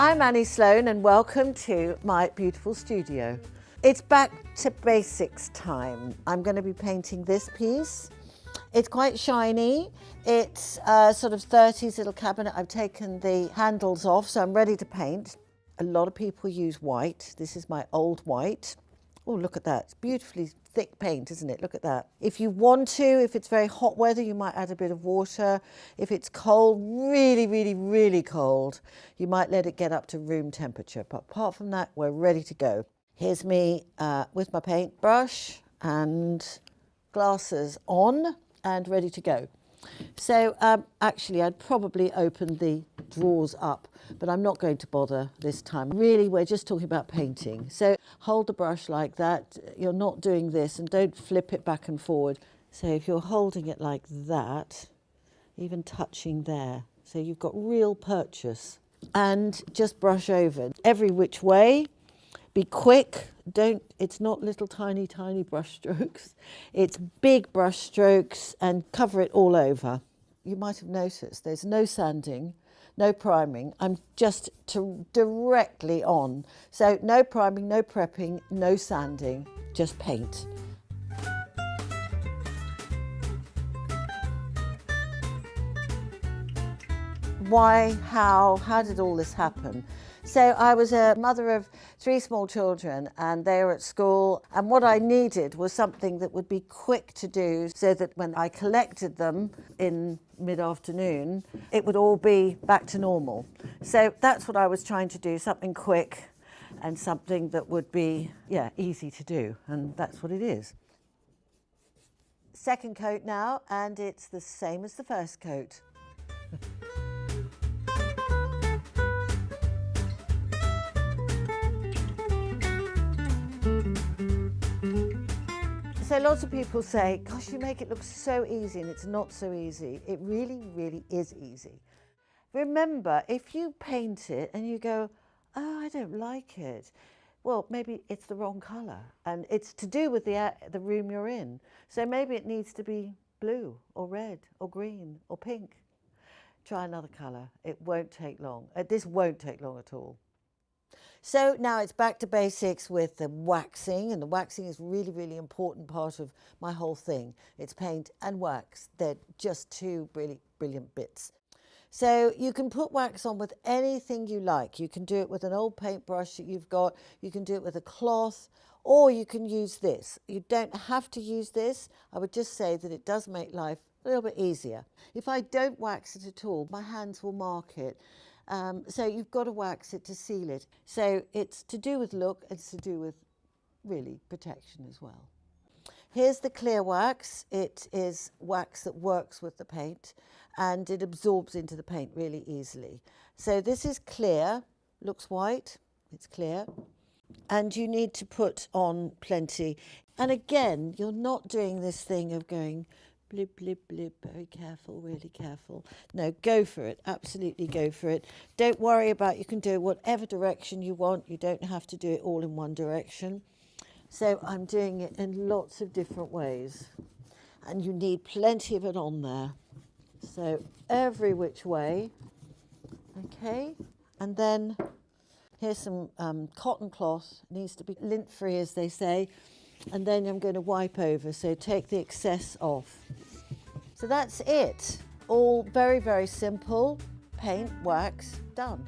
I'm Annie Sloan and welcome to my beautiful studio. It's back to basics time. I'm going to be painting this piece. It's quite shiny. It's a sort of 30s little cabinet. I've taken the handles off, so I'm ready to paint. A lot of people use white. This is my old white. Oh, look at that. It's beautifully thick paint, isn't it? Look at that. If you want to, if it's very hot weather, you might add a bit of water. If it's cold, really, really, really cold, you might let it get up to room temperature. But apart from that, we're ready to go. Here's me with my paintbrush and glasses on and ready to go. So actually, I'd probably open the drawers up, but I'm not going to bother this time. Really, we're just talking about painting. So hold the brush like that. You're not doing this, and don't flip it back and forward. So if you're holding it like that, even touching there, so you've got real purchase. And just brush over every which way. Be quick. It's not little tiny brush strokes. It's big brush strokes, and cover it all over. You might have noticed there's no sanding, no priming. I'm just directly on. So no priming, no prepping, no sanding, just paint. Why, how did all this happen? So I was a mother of 3 small children, and they were at school, and what I needed was something that would be quick to do so that when I collected them in mid-afternoon, it would all be back to normal. So that's what I was trying to do, something quick and something that would be, easy to do, and that's what it is. Second coat now, and it's the same as the first coat. So lots of people say, gosh, you make it look so easy, and it's not so easy. It really, really is easy. Remember, if you paint it and you go, oh, I don't like it, well, maybe it's the wrong colour, and it's to do with the room you're in. So maybe it needs to be blue or red or green or pink. Try another colour. It won't take long. This won't take long at all. So now it's back to basics with the waxing, and the waxing is really, really important part of my whole thing. It's paint and wax. They're just 2 really brilliant bits. So you can put wax on with anything you like. You can do it with an old paintbrush that you've got. You can do it with a cloth, or you can use this. You don't have to use this. I would just say that it does make life a little bit easier. If I don't wax it at all, my hands will mark it. So you've got to wax it to seal it. So it's to do with look, it's to do with really protection as well. Here's the clear wax. It is wax that works with the paint, and it absorbs into the paint really easily. So this is clear, looks white, it's clear. And you need to put on plenty. And again, you're not doing this thing of going blib, blib, blib, very careful, really careful. No, go for it, absolutely go for it. Don't worry about, you can do whatever direction you want. You don't have to do it all in one direction. So I'm doing it in lots of different ways. And you need plenty of it on there. So every which way, okay? And then here's some cotton cloth, needs to be lint-free as they say. And then I'm going to wipe over, so take the excess off. So that's it. All very, very simple. Paint, wax, done.